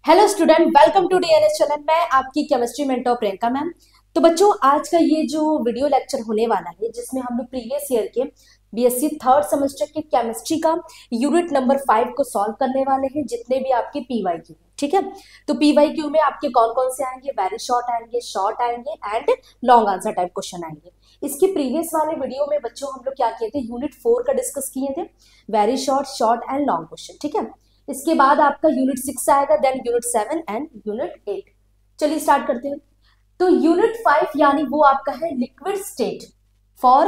Hello student, welcome to DNS channel. मैं आपकी chemistry mentor Priyanka ma'am. तो बच्चों, आज का ये जो वीडियो लेक्चर होने वाला है, जिसमें हम लोग प्रीवियस ईयर के बीएससी थर्ड सेमेस्टर के केमिस्ट्री का यूनिट नंबर 5 को सॉल्व करने वाले हैं, जितने भी आपके पीवाईक्यू हैं। ठीक है, तो पीवाईक्यू में आपके कौन कौन से आएंगे? वेरी शॉर्ट आएंगे and long answer type question आएंगे। इसके प्रीवियस वाले वीडियो में बच्चों हम लोग क्या किए थे? यूनिट 4 का डिस्कस किए थे, very short and long question. ठीक है, इसके बाद आपका यूनिट 6 आएगा, देन यूनिट 7 एंड यूनिट 8। चलिए स्टार्ट करते हैं। तो यूनिट 5 यानी वो आपका है liquid state for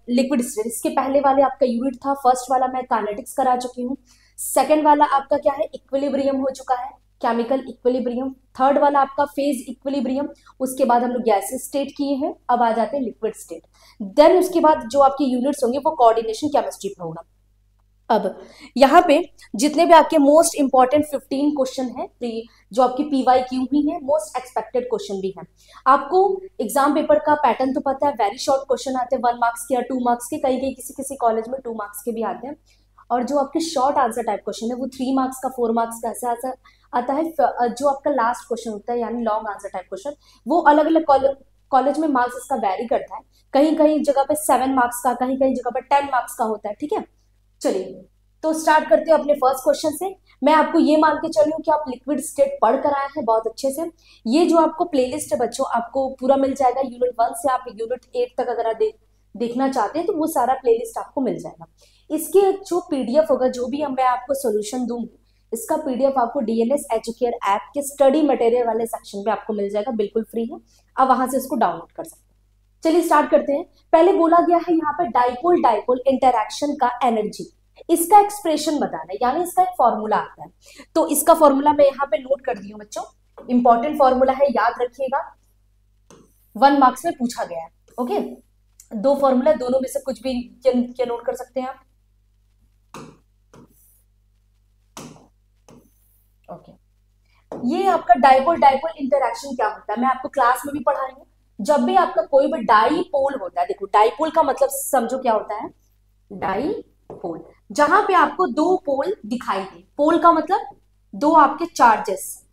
liquid state. इसके पहले वाले आपका यूनिट था, फर्स्ट वाला मैं काइनेटिक्स करा चुकी हूँ, सेकंड वाला आपका क्या है? इक्विलिब्रियम हो चुका है, केमिकल इक्विलिब्रियम। थर्ड वाला आपका फेज इक्विलिब्रियम। उसके बाद हम लोग गैसेस स्टेट किए हैं, अब आ जाते हैं लिक्विड स्टेट। देन उसके बाद जो आपके यूनिट्स होंगे वो कोऑर्डिनेशन केमिस्ट्री पर होगा। अब यहाँ पे जितने भी आपके मोस्ट इंपॉर्टेंट 15 क्वेश्चन है, जो आपकी पीवाईक्यू ही है, मोस्ट एक्सपेक्टेड क्वेश्चन भी है। आपको एग्जाम पेपर का पैटर्न तो पता है, वेरी शॉर्ट क्वेश्चन आते हैं 1 मार्क्स के या 2 मार्क्स के, कई किसी किसी कॉलेज में 2 मार्क्स के भी आते हैं। और जो आपके शॉर्ट आंसर टाइप क्वेश्चन है वो 3 मार्क्स का, 4 मार्क्स का ऐसा आता है। जो आपका लास्ट क्वेश्चन होता है यानी लॉन्ग आंसर टाइप क्वेश्चन, वो अलग अलग कॉलेज में मार्क्स इसका वेरी करता है। कहीं कहीं जगह पे 7 मार्क्स का, कहीं कहीं जगह पे 10 मार्क्स का होता है। ठीक है, चलिए तो स्टार्ट करते हैं अपने फर्स्ट क्वेश्चन से। मैं आपको ये मान के चली हूँ कि आप लिक्विड स्टेट पढ़ कर आए हैं बहुत अच्छे से। ये जो आपको प्लेलिस्ट है बच्चों, आपको पूरा मिल जाएगा यूनिट 1 से आप यूनिट 8 तक अगर देखना चाहते हैं तो वो सारा प्लेलिस्ट आपको मिल जाएगा। इसके जो पीडीएफ होगा, जो भी मैं आपको सोल्यूशन दूंगी, इसका पीडीएफ आपको डीएनएस एजुकेयर ऐप के स्टडी मटेरियल वाले सेक्शन पे आपको मिल जाएगा, बिल्कुल फ्री है। आप वहां से इसको डाउनलोड कर सकते हैं। चलिए स्टार्ट करते हैं। पहले बोला गया है यहाँ पे डाइपोल डाइपोल इंटरैक्शन का एनर्जी, इसका एक्सप्रेशन बताना है, यानी इसका एक फॉर्मूला आता है। तो इसका फॉर्मूला मैं यहाँ पे नोट कर दी हूँ बच्चों, इंपॉर्टेंट फॉर्मूला है, याद रखिएगा, 1 मार्क्स में पूछा गया है। ओके, 2 फॉर्मूला, दोनों में से कुछ भी क्या नोट कर सकते हैं आप। ओके, ये आपका डाइपोल डाइपोल इंटरैक्शन क्या होता है, मैं आपको क्लास में भी पढ़ाई हूँ। जब भी आपका कोई भी डाइपोल होता है, देखो डाइपोल का मतलब समझो क्या होता है। डाइपोल जहां पे आपको 2 पोल दिखाई दे, पोल का मतलब 2 आपके चार्जेस।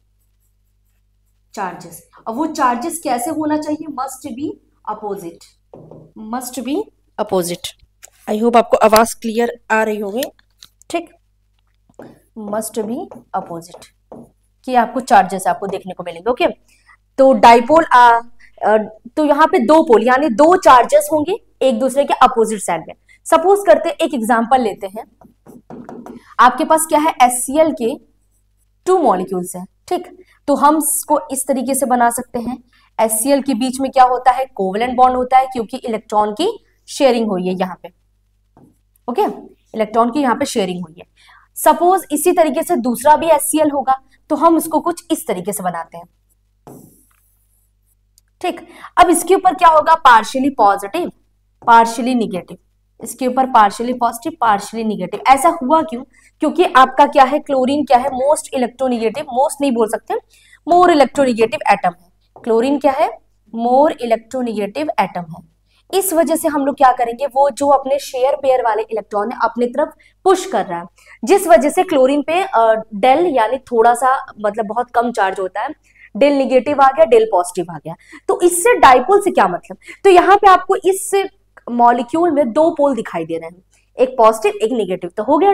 अब वो चार्जेस कैसे होना चाहिए? Must be opposite. I hope आपको आवाज क्लियर आ रही होगी। ठीक, मस्ट बी अपोजिट कि आपको चार्जेस आपको देखने को मिलेंगे। ओके, तो डाइपोल तो यहाँ पे 2 पोल यानी 2 चार्जेस होंगे एक दूसरे के अपोजिट साइड में। सपोज करते हैं, एक एग्जांपल लेते हैं। आपके पास क्या है? HCl के 2 मॉलिक्यूल्स हैं। ठीक, तो हम इसको इस तरीके से बना सकते हैं। HCl के बीच में क्या होता है? कोवेलेंट बॉन्ड होता है, क्योंकि इलेक्ट्रॉन की शेयरिंग हुई है यहाँ पे। ओके, इलेक्ट्रॉन की यहाँ पे शेयरिंग हुई है। सपोज इसी तरीके से दूसरा भी HCl होगा, तो हम उसको कुछ इस तरीके से बनाते हैं। ठीक, अब इसके ऊपर क्या होगा? Partially positive, partially negative. इसके ऊपर पार्शियली पॉजिटिव, पार्शियली निगेटिव। ऐसा हुआ क्यों? क्योंकि आपका क्या है? क्लोरीन क्या है? मोस्ट इलेक्ट्रोनिगेटिव, मोस्ट नहीं बोल सकते, मोर इलेक्ट्रोनिगेटिव एटम है। क्लोरीन क्या है? मोर इलेक्ट्रोनिगेटिव एटम है। इस वजह से हम लोग क्या करेंगे? वो जो अपने शेयर पेयर वाले इलेक्ट्रॉन है अपने तरफ पुश कर रहा है, जिस वजह से क्लोरीन पे डेल यानी थोड़ा सा मतलब बहुत कम चार्ज होता है। डेल निगेटिव आ गया, डेल पॉजिटिव आ गया। तो इससे डाइपोल से क्या मतलब? तो यहाँ पे आपको इस मॉलिक्यूल में 2 पोल दिखाई दे रहे हैं, एक पॉजिटिव एक निगेटिव, तो हो गया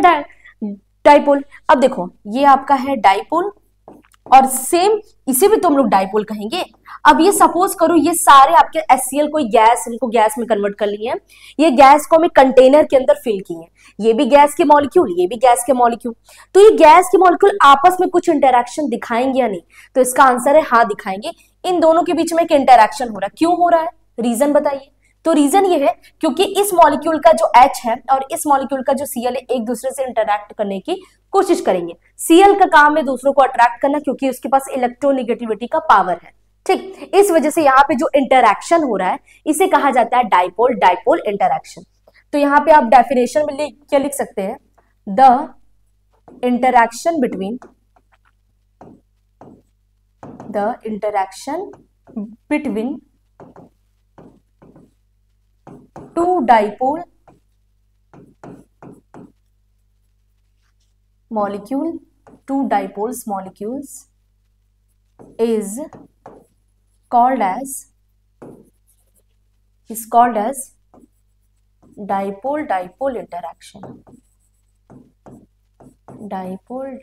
डाइपोल। अब देखो ये आपका है डाइपोल, और सेम इसे भी तुम लोग डाइपोल कहेंगे। अब ये सपोज करो ये सारे आपके HCl कोई गैस, इनको गैस में कन्वर्ट कर लिए हैं, ये गैस को हमें कंटेनर के अंदर फिल किए हैं, ये भी गैस के मॉलिक्यूल, ये भी गैस के मॉलिक्यूल। तो ये गैस के मॉलिक्यूल आपस में कुछ इंटरैक्शन दिखाएंगे या नहीं? तो इसका आंसर है हाँ, दिखाएंगे। इन दोनों के बीच में एक इंटरैक्शन हो रहा है, क्यों हो रहा है? रीजन बताइए। तो रीजन ये है क्योंकि इस मॉलिक्यूल का जो H है और इस मॉलिक्यूल का जो Cl है, एक दूसरे से इंटरैक्ट करने की कोशिश करेंगे। Cl का काम है दूसरों को अट्रैक्ट करना, क्योंकि उसके पास इलेक्ट्रोनिगेटिविटी का पावर है। ठीक, इस वजह से यहाँ पे जो इंटरैक्शन हो रहा है इसे कहा जाता है डाइपोल डाइपोल इंटरैक्शन। तो यहाँ पे आप डेफिनेशन में क्या लिख सकते हैं? The interaction between 2 dipole molecule, 2 dipoles molecules is called as dipole interaction. Dipole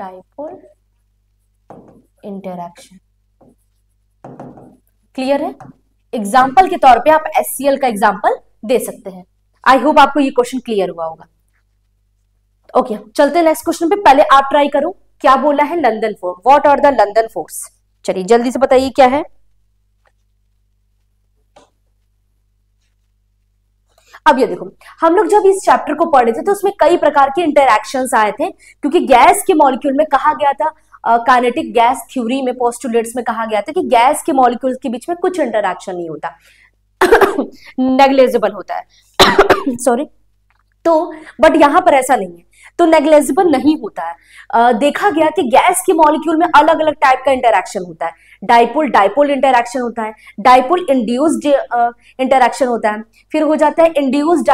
interaction. Clear है? एग्जाम्पल के तौर पे आप HCl का एग्जाम्पल दे सकते हैं। आई होप आपको ये क्वेश्चन क्लियर हुआ होगा। ओके, चलते हैं नेक्स्ट क्वेश्चन पे। पहले आप ट्राई करो, क्या बोला है London force, what are the London force. चलिए जल्दी से बताइए क्या है। अब ये देखो, हम लोग जब इस चैप्टर को पढ़े थे तो उसमें कई प्रकार के इंटरैक्शंस आए थे, क्योंकि गैस के मॉलिक्यूल में कहा गया था, काइनेटिक गैस थ्योरी में पोस्टुलेट्स में कहा गया था कि गैस के मॉलिक्यूल्स के बीच में कुछ इंटरैक्शन नहीं होता, नेग्लिजिबल होता है। सॉरी। तो बट यहां पर ऐसा नहीं है, तो नेग्लिजिबल नहीं होता है। देखा गया कि गैस के मॉलिक्यूल में अलग अलग टाइप का इंटरैक्शन होता है। डाइपोल डाइपोल इंटरैक्शन होता है, डाइपोल इंड्यूस्ड इंटरैक्शन होता है, फिर हो जाता है इंड्यूस्ड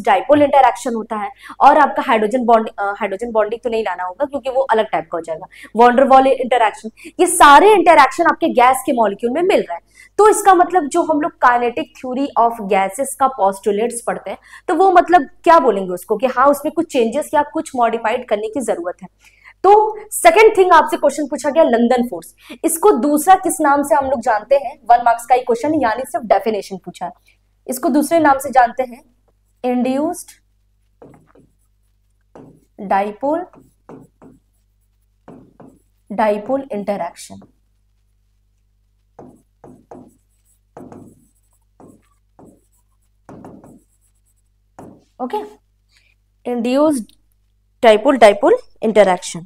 डाइपोल इंटरैक्शन होता है, और आपका हाइड्रोजन बॉन्डिंग तो नहीं लाना होगा क्योंकि वो अलग टाइप का हो जाएगा, वॉन डेर वाल इंटरैक्शन। ये सारे इंटरैक्शन आपके गैस के मॉलिक्यूल में मिल रहा है। तो इसका मतलब जो हम लोग काइनेटिक थ्योरी ऑफ गैसेस का पोस्टुलेट्स पढ़ते हैं, तो वो मतलब क्या बोलेंगे उसको कि हाँ उसमें कुछ चेंजेस या कुछ मॉडिफाइड करने की जरूरत है। तो सेकंड थिंग आपसे क्वेश्चन पूछा गया लंदन फोर्स, इसको दूसरा किस नाम से हम लोग जानते हैं, 1 मार्क्स का ही क्वेश्चन, यानी सिर्फ डेफिनेशन पूछा है। इसको दूसरे नाम से जानते हैं induced dipole interaction. Okay, induced dipole interaction.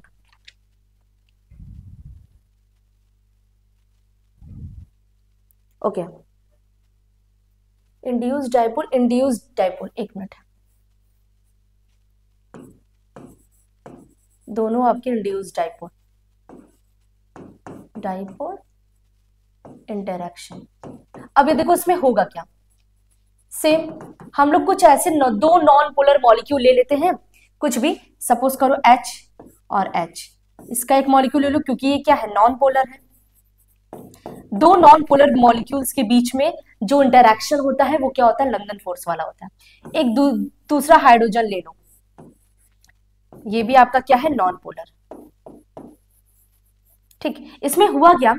Okay, induced dipole, एक मिनट, दोनों आपके इंड्यूस्ड डाइपोल इंटरैक्शन। अब ये देखो इसमें होगा क्या, सेम हम लोग कुछ ऐसे दो नॉन पोलर मॉलिक्यूल ले लेते हैं, कुछ भी, सपोज करो H और H, इसका एक मॉलिक्यूल ले लो क्योंकि ये क्या है, नॉन पोलर है। दो नॉन पोलर मॉलिक्यूल्स के बीच में जो इंटरैक्शन होता है वो क्या होता है, लंदन फोर्स वाला होता है। एक दूसरा हाइड्रोजन ले लो, ये भी आपका क्या है, नॉन पोलर। ठीक, इसमें हुआ क्या,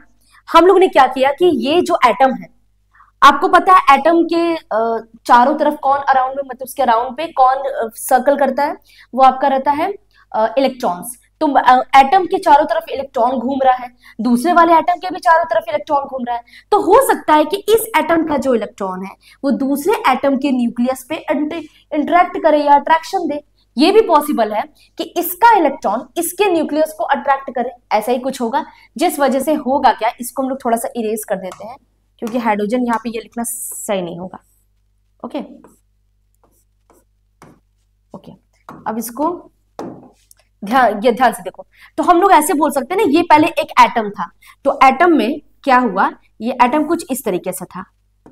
हम लोग ने क्या किया कि ये जो एटम है, आपको पता है एटम के चारों तरफ कौन अराउंड में, मतलब उसके अराउंड पे कौन सर्कल करता है, वो आपका रहता है इलेक्ट्रॉन्स। तो एटम के चारों तरफ इलेक्ट्रॉन घूम रहा है, दूसरे वाले एटम के भी चारों तरफ इलेक्ट्रॉन घूम रहा है। तो हो सकता है कि इस एटम का जो इलेक्ट्रॉन है वो दूसरे एटम के न्यूक्लियस पे इंटरेक्ट करे या अट्रैक्शन दे। ये भी पॉसिबल है कि इसका इलेक्ट्रॉन इसके न्यूक्लियस को अट्रैक्ट करे, ऐसा ही कुछ होगा, जिस वजह से होगा क्या, इसको हम लोग थोड़ा सा इरेज कर देते हैं क्योंकि हाइड्रोजन यहाँ पे ये लिखना सही नहीं होगा। ओके ओके, अब इसको ध्यान से देखो, तो हम लोग ऐसे बोल सकते हैं ना, ये पहले एक एटम था, तो एटम में क्या हुआ, ये एटम कुछ इस तरीके से था,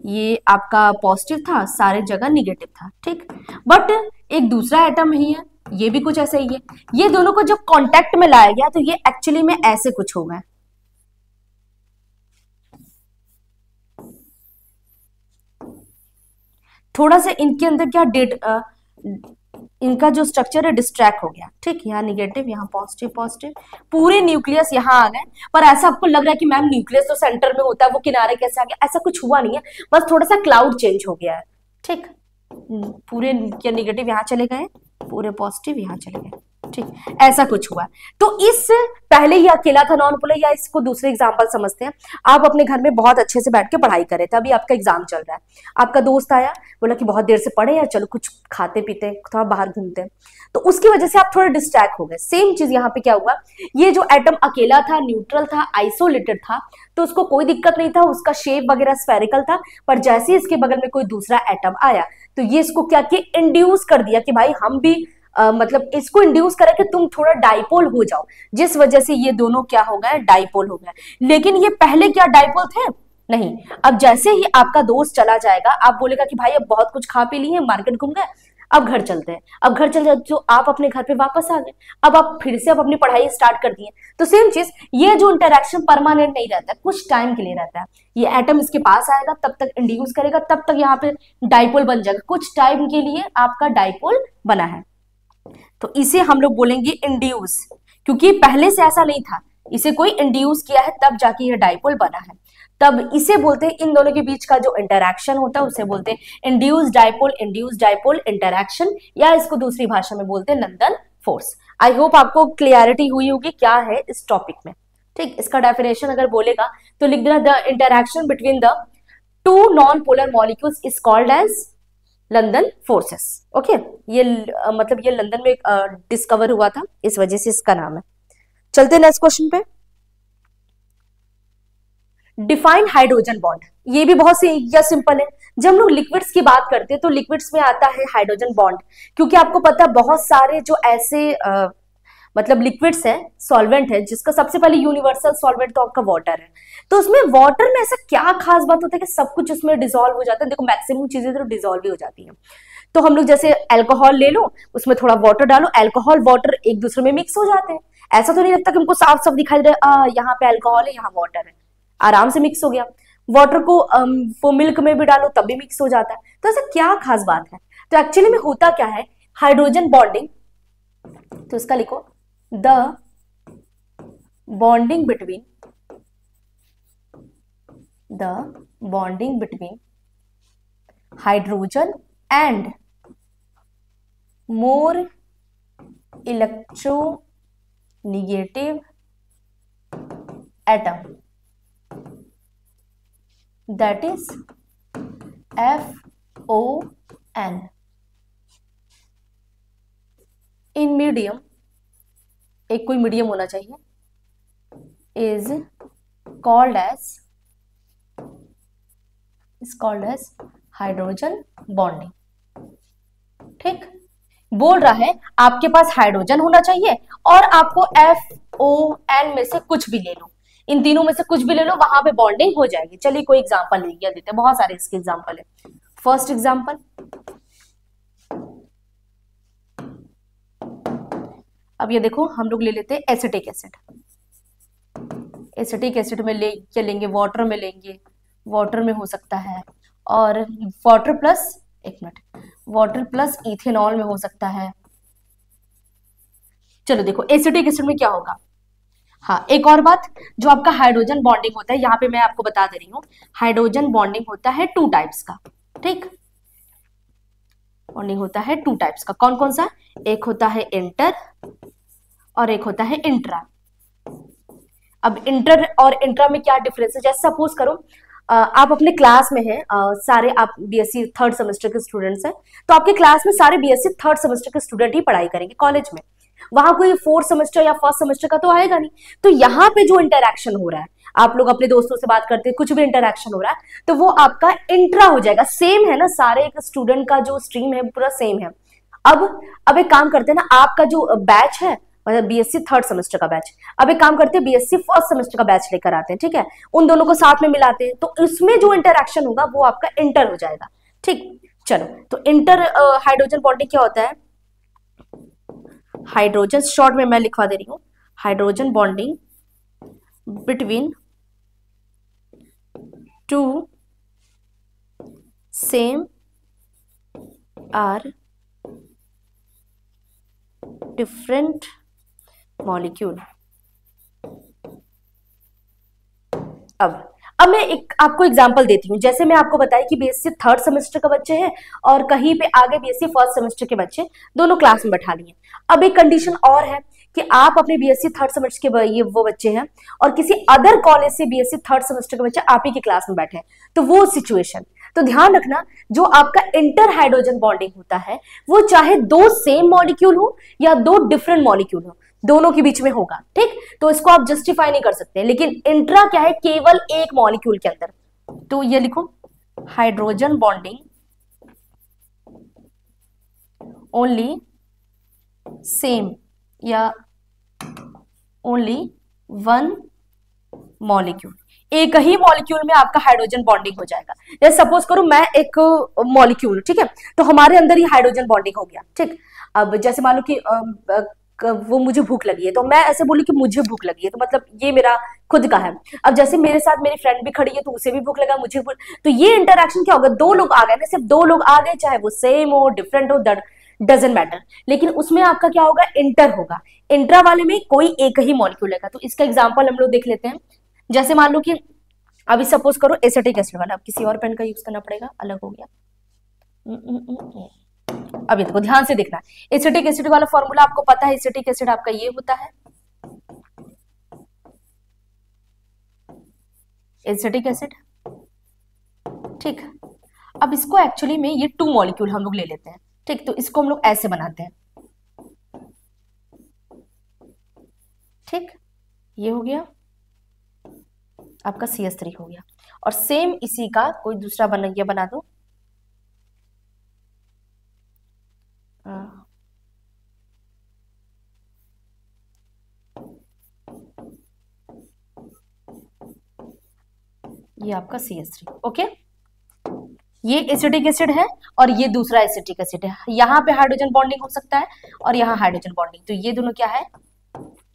ये आपका पॉजिटिव था, सारे जगह निगेटिव था, ठीक। बट एक दूसरा एटम ही है, ये भी कुछ ऐसा ही है, ये दोनों को जब कांटेक्ट में लाया गया तो ये एक्चुअली में ऐसे कुछ हो गया। थोड़ा सा इनके अंदर क्या इनका जो स्ट्रक्चर है डिस्ट्रैक्ट हो गया, ठीक, यहाँ निगेटिव, यहाँ पॉजिटिव, पूरे न्यूक्लियस यहाँ आ गए। पर ऐसा आपको लग रहा है कि मैम न्यूक्लियस तो सेंटर में होता है, वो किनारे कैसे आ गया, ऐसा कुछ हुआ नहीं है, बस थोड़ा सा क्लाउड चेंज हो गया है, ठीक। पूरे क्या निगेटिव यहाँ चले गए, पूरे पॉजिटिव यहाँ चले गए, ठीक, ऐसा कुछ हुआ। तो इस पहले ही अकेला था नॉन पोलर, या इसको दूसरे एग्जांपल समझते हैं। आप अपने घर में बहुत अच्छे से बैठ के पढ़ाई कर रहे थे, अभी आपका एग्जाम चल रहा है, आपका दोस्त आया, बोला कि बहुत देर से पढ़े यार, चलो कुछ खाते पीते थोड़ा बाहर घूमते हैं, तो उसकी वजह से आप थोड़े डिस्ट्रैक्ट हो गए। सेम चीज यहाँ पे क्या हुआ, ये जो एटम अकेला था, न्यूट्रल था, आइसोलेटेड था, तो उसको कोई दिक्कत नहीं था, उसका शेप वगैरह स्फेरिकल था। पर जैसे इसके बगल में कोई दूसरा एटम आया तो ये इसको क्या किया, इंड्यूस कर दिया कि भाई हम भी मतलब इसको इंड्यूस करे कि तुम थोड़ा डाइपोल हो जाओ, जिस वजह से ये दोनों क्या हो गए, डाइपोल हो गए। लेकिन ये पहले क्या डाइपोल थे, नहीं। अब जैसे ही आपका दोस्त चला जाएगा, आप बोलेगा कि भाई अब बहुत कुछ खा पी लिए, मार्केट घूम गए, अब घर चलते हैं, अब घर चल जाते, जो आप अपने घर पे वापस आ गए, अब आप फिर से अब अपनी पढ़ाई स्टार्ट कर दिए। तो सेम चीज, ये जो इंटरेक्शन परमानेंट नहीं रहता है, कुछ टाइम के लिए रहता है। ये एटम इसके पास आएगा, तब तक इंड्यूस करेगा, तब तक यहाँ पे डाइपोल बन जाएगा, कुछ टाइम के लिए आपका डाइपोल बना है। तो इसे हम लोग बोलेंगे इंड्यूस, क्योंकि पहले से ऐसा नहीं था, इसे कोई इंड्यूस किया है तब जाके ये डाइपोल बना है। तब इसे बोलते हैं, इन दोनों के बीच का जो इंटरैक्शन होता है उसे बोलते हैं इंड्यूस डाइपोल इंटरैक्शन, या इसको दूसरी भाषा में बोलते हैं लंदन फोर्स। आई होप आपको क्लियरिटी हुई होगी क्या है इस टॉपिक में। ठीक, इसका डेफिनेशन अगर बोलेगा तो लिख देना, the interaction between the two non polar molecules is called as London forces. Okay, ये मतलब ये लंदन में डिस्कवर हुआ था, इस वजह से इसका नाम है। चलते नेक्स्ट क्वेश्चन पे। डिफाइन हाइड्रोजन बॉन्ड, ये भी बहुत सिंपल है। जब हम लोग लिक्विड्स की बात करते हैं तो लिक्विड्स में आता है हाइड्रोजन बॉन्ड, क्योंकि आपको पता है बहुत सारे जो ऐसे मतलब लिक्विड्स है, सॉल्वेंट है, जिसका सबसे पहले यूनिवर्सल सॉल्वेंट तो आपका वाटर है। तो उसमें वाटर में ऐसा क्या खास बात होता है कि सब कुछ उसमें डिसॉल्व हो जाता है। देखो मैक्सिमम चीजें तो डिसॉल्व ही हो जाती हैं। तो हम लोग जैसे अल्कोहल ले लो, उसमें थोड़ा वाटर डालो, अल्कोहल वाटर एक दूसरे में मिक्स हो जाते हैं। ऐसा तो नहीं लगता कि हमको साफ साफ दिखाई दे रहा है यहाँ पे अल्कोहल है यहाँ वाटर है, आराम से मिक्स हो गया। वाटर को वो मिल्क में भी डालो तब भी मिक्स हो जाता है। तो ऐसा क्या खास बात है? तो एक्चुअली में होता क्या है, हाइड्रोजन बॉन्डिंग, तो इसका लिखो, the bonding between hydrogen and more electronegative atom, that is FON, in medium, एक कोई मीडियम होना चाहिए, is called as hydrogen bonding. ठीक, बोल रहा है आपके पास हाइड्रोजन होना चाहिए और आपको FON में से कुछ भी ले लो, इन तीनों में से कुछ भी ले लो, वहां पे बॉन्डिंग हो जाएगी। चलिए कोई एग्जांपल ले देते हैं, बहुत सारे इसके एग्जांपल है। फर्स्ट एग्जांपल, अब ये देखो हम लोग ले लेते हैं एसिटिक एसिड। एसिटिक एसिड में लेंगे, वाटर में लेंगे, वाटर में हो सकता है, और वाटर प्लस, एक मिनट, वाटर प्लस इथेनॉल में हो सकता है। चलो देखो एसिटिक एसिड में क्या होगा। हाँ, एक और बात, जो आपका हाइड्रोजन बॉन्डिंग होता है, यहाँ पे मैं आपको बता दे रही हूँ, हाइड्रोजन बॉन्डिंग होता है 2 टाइप्स का। ठीक, बॉन्डिंग होता है 2 टाइप्स का। कौन कौन सा? एक होता है इंटर और एक होता है इंट्रा। अब इंटर और इंट्रा में क्या डिफरेंस है? जैसे सपोज करो आप अपने क्लास में हैं, सारे आप बीएससी 3rd सेमेस्टर के स्टूडेंट्स हैं, तो आपके क्लास में सारे बीएससी 3rd सेमेस्टर के स्टूडेंट ही पढ़ाई करेंगे कॉलेज में। वहां कोई 4th सेमेस्टर या 1st सेमेस्टर का तो आएगा नहीं। तो यहाँ पे जो इंटरैक्शन हो रहा है, आप लोग अपने दोस्तों से बात करते हैं, कुछ भी इंटरैक्शन हो रहा है, तो वो आपका इंट्रा हो जाएगा। सेम है ना, सारे एक स्टूडेंट का जो स्ट्रीम है पूरा सेम है। अब एक काम करते हैं ना, आपका जो बैच है, मतलब बीएससी 3rd सेमेस्टर का बैच, अब एक काम करते हैं बीएससी 1st सेमेस्टर का बैच लेकर आते हैं। ठीक है, उन दोनों को साथ में मिलाते हैं, तो इसमें जो इंटरैक्शन होगा वो आपका इंटर हो जाएगा। ठीक, चलो तो इंटर हाइड्रोजन बॉन्डिंग क्या होता है? हाइड्रोजन, शॉर्ट में मैं लिखवा दे रही हूं, hydrogen bonding between 2 same are different molecule. अब मैं एक आपको एग्जांपल देती हूँ। जैसे मैं आपको बताया कि बीएससी 3rd सेमेस्टर का बच्चे हैं और कहीं पे आगे बीएससी 1st सेमेस्टर के बच्चे, दोनों क्लास में बैठा लिए। अब एक कंडीशन और है कि आप अपने बीएससी 3rd सेमेस्टर के ये वो बच्चे हैं और किसी अदर कॉलेज से बीएससी 3rd सेमेस्टर के बच्चे आप ही की क्लास में बैठे हैं, तो वो सिचुएशन, तो ध्यान रखना, जो आपका इंटर हाइड्रोजन बॉन्डिंग होता है वो चाहे 2 सेम मॉलिक्यूल हो या 2 डिफरेंट मॉलिक्यूल हो, दोनों के बीच में होगा। ठीक, तो इसको आप जस्टिफाई नहीं कर सकते। लेकिन इंट्रा क्या है? केवल एक मॉलिक्यूल के अंदर। तो ये लिखो, हाइड्रोजन बॉन्डिंग ओनली सेम या ओनली 1 मॉलिक्यूल, एक ही मॉलिक्यूल में आपका हाइड्रोजन बॉन्डिंग हो जाएगा। जैसे सपोज करो मैं एक मॉलिक्यूल, ठीक है, तो हमारे अंदर ही हाइड्रोजन बॉन्डिंग हो गया, ठीक। अब जैसे मान लो कि वो मुझे भूख लगी है, तो मैं ऐसे बोली कि मुझे भूख लगी है, तो मतलब ये मेरा खुद का है। अब जैसे मेरे साथ मेरी फ्रेंड भी खड़ी है, तो उसे भी भूख लगा, मुझे भूख, तो ये इंटरक्शन क्या होगा, दो लोग आ गए ना, सिर्फ दो लोग आ गए, चाहे वो सेम हो डिफरेंट हो, डजेंट मैटर, लेकिन उसमें आपका क्या होगा, इंटर होगा। इंट्रा वाले में कोई एक ही मॉलिक्यूल है। तो इसका एग्जाम्पल हम लोग देख लेते हैं। जैसे मान लो कि अभी सपोज करो एसिटिक एसिड वाला, अब किसी और पेन का यूज करना पड़ेगा, अलग हो गया। अभी देखो ध्यान से देखना, एसिटिक एसिड वाला फॉर्मूला आपको पता है, एसिटिक एसिड आपका ये होता है, एसिटिक एसिड, ठीक। अब इसको एक्चुअली में ये 2 मॉलिक्यूल हम लोग ले लेते हैं, ठीक, तो इसको हम लोग ऐसे बनाते हैं, ठीक, ये हो गया आपका CH3 हो गया, और सेम इसी का कोई दूसरा बना दो, ये आपका CH3, ओके। ये एसिटिक एसिड है और ये दूसरा एसिटिक एसिड है, यहाँ पे हाइड्रोजन बॉन्डिंग हो सकता है और यहाँ हाइड्रोजन बॉन्डिंग, तो ये दोनों क्या है,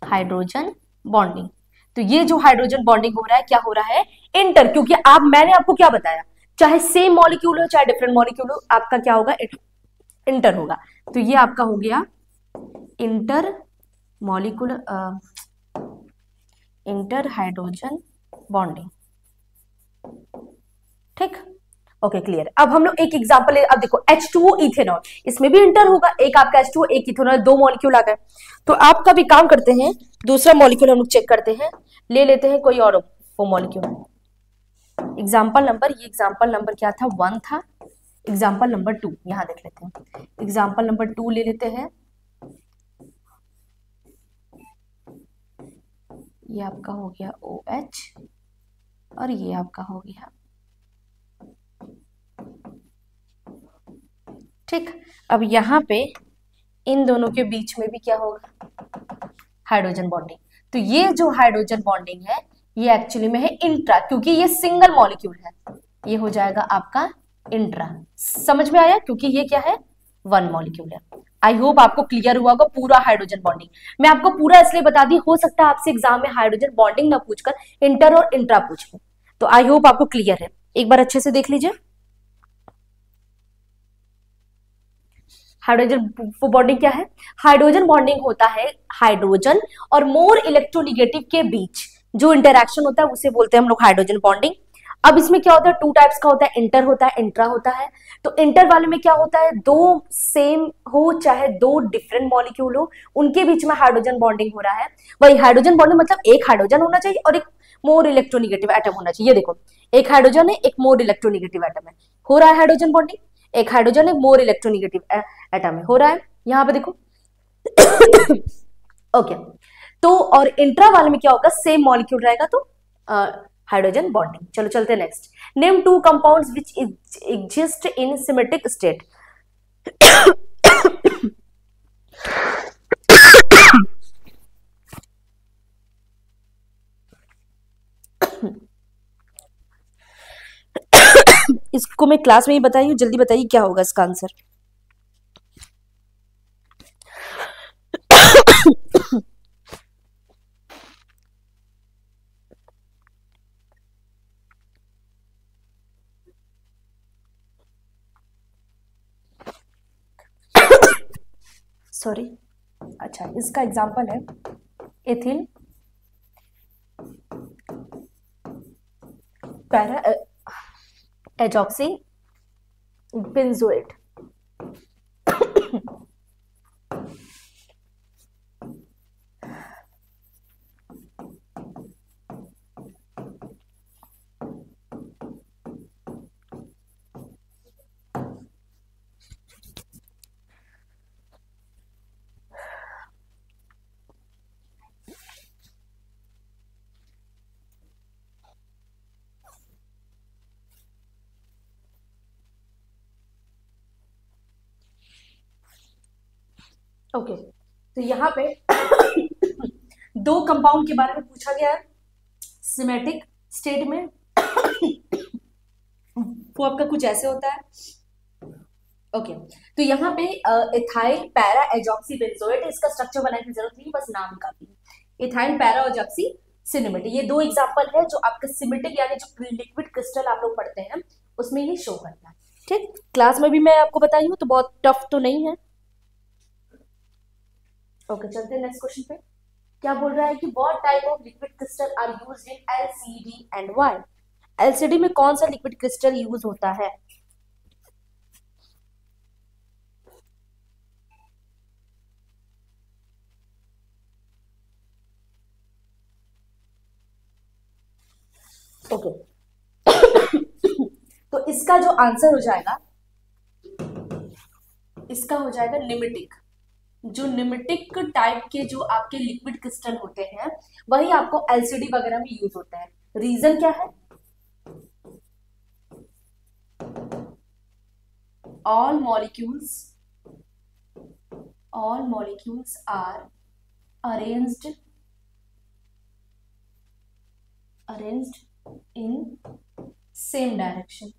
हाइड्रोजन बॉन्डिंग। तो ये जो हाइड्रोजन बॉन्डिंग हो रहा है, क्या हो रहा है, इंटर, क्योंकि आप, मैंने आपको क्या बताया, चाहे सेम मॉलिक्यूल हो चाहे डिफरेंट मॉलिक्यूल हो, आपका क्या होगा, इंटर होगा। तो ये आपका हो गया inter molecular, inter hydrogen bonding, ठीक, ओके क्लियर। अब हम लोग एक एग्जांपल, अब देखो H2O इथेनॉल, इसमें भी इंटर होगा, एक आपका H2O एक इथेनॉल, 2 मॉलिक्यूल आ गए। तो आपका भी काम करते हैं, दूसरा मॉलिक्यूल हम लोग चेक करते हैं, ले लेते हैं कोई और वो मॉलिक्यूल। एग्जाम्पल नंबर, ये एग्जाम्पल नंबर क्या था, 1 था, एग्जाम्पल नंबर 2 यहां देख लेते हैं, एग्जाम्पल नंबर 2 ले लेते हैं। ये आपका हो गया OH और ये आपका हो गया, ठीक। अब यहाँ पे इन दोनों के बीच में भी क्या होगा, हाइड्रोजन बॉन्डिंग। तो ये जो हाइड्रोजन बॉन्डिंग है ये एक्चुअली में है इंट्रा, क्योंकि ये सिंगल मॉलिक्यूल है, ये हो जाएगा आपका इंट्रा। समझ में आया, क्योंकि ये क्या है, 1 मॉलिक्यूल है। आई होप आपको क्लियर हुआ होगा पूरा हाइड्रोजन बॉन्डिंग। मैं आपको पूरा इसलिए बता दी, हो सकता है आपसे एग्जाम में हाइड्रोजन बॉन्डिंग ना पूछकर इंटर और इंट्रा पूछ ले, तो आई होप आपको क्लियर है। एक बार अच्छे से देख लीजिए, हाइड्रोजन बॉन्डिंग क्या है, हाइड्रोजन बॉन्डिंग होता है हाइड्रोजन और मोर इलेक्ट्रोनिगेटिव के बीच जो इंटरैक्शन होता है उसे बोलते हैं हम लोग हाइड्रोजन बॉन्डिंग। अब इसमें क्या होता है, 2 टाइप्स का होता है, इंटर होता है, इंट्रा होता है। तो इंटर वाले में क्या होता है, 2 सेम हो चाहे 2 डिफरेंट मॉलिक्यूल हो, उनके बीच में हाइड्रोजन बॉन्डिंग हो रहा है। वही हाइड्रोजन बॉन्डिंग मतलब एक हाइड्रोजन होना चाहिए और एक मोर इलेक्ट्रोनिगेटिव एटम होना चाहिए। ये देखो एक हाइड्रोजन है, एक मोर इलेक्ट्रोनिगेटिव एटम है, हो रहा है हाइड्रोजन बॉन्डिंग, एक हाइड्रोजन है, मोर इलेक्ट्रोनिगेटिव एटम है, हो रहा है, यहां पे देखो। ओके तो और इंट्रा वाले में क्या होगा, सेम मॉलिक्यूल रहेगा, तो हाइड्रोजन बॉन्डिंग। चलो चलते next. Name 2 compounds which exist in symmetric state. इसको मैं क्लास में ही बताई हूँ, जल्दी बताइए क्या होगा इसका आंसर। सॉरी, अच्छा इसका एग्जांपल है ethyl para azoxy benzoate. Okay तो यहाँ पे 2 कंपाउंड के बारे में पूछा गया है, सिमेटिक स्टेट में वो आपका कुछ ऐसे होता है। ओके तो यहाँ पे इथाइल पैरा एजॉक्सी बेंजोएट, इसका स्ट्रक्चर बनाने की जरूरत नहीं, बस नाम काफी है। इथाइल पैरा एजॉक्सी सिनेमेटिक, ये दो एग्जांपल है जो आपका सिमेटिक यानी जो लिक्विड क्रिस्टल आप लोग पढ़ते हैं उसमें ये शो करता है। ठीक, क्लास में भी मैं आपको बताई हूँ तो बहुत टफ तो नहीं है। ओके चलते हैं नेक्स्ट क्वेश्चन पे। क्या बोल रहा है कि what type of liquid crystal are used in LCD and why. LCD में कौन सा लिक्विड क्रिस्टल यूज होता है। ओके तो इसका जो आंसर हो जाएगा, इसका हो जाएगा निमेटिक। जो निमेटिक टाइप के जो आपके लिक्विड क्रिस्टल होते हैं वही आपको एलसीडी वगैरह में यूज होता है। रीजन क्या है, all molecules are arranged in same direction।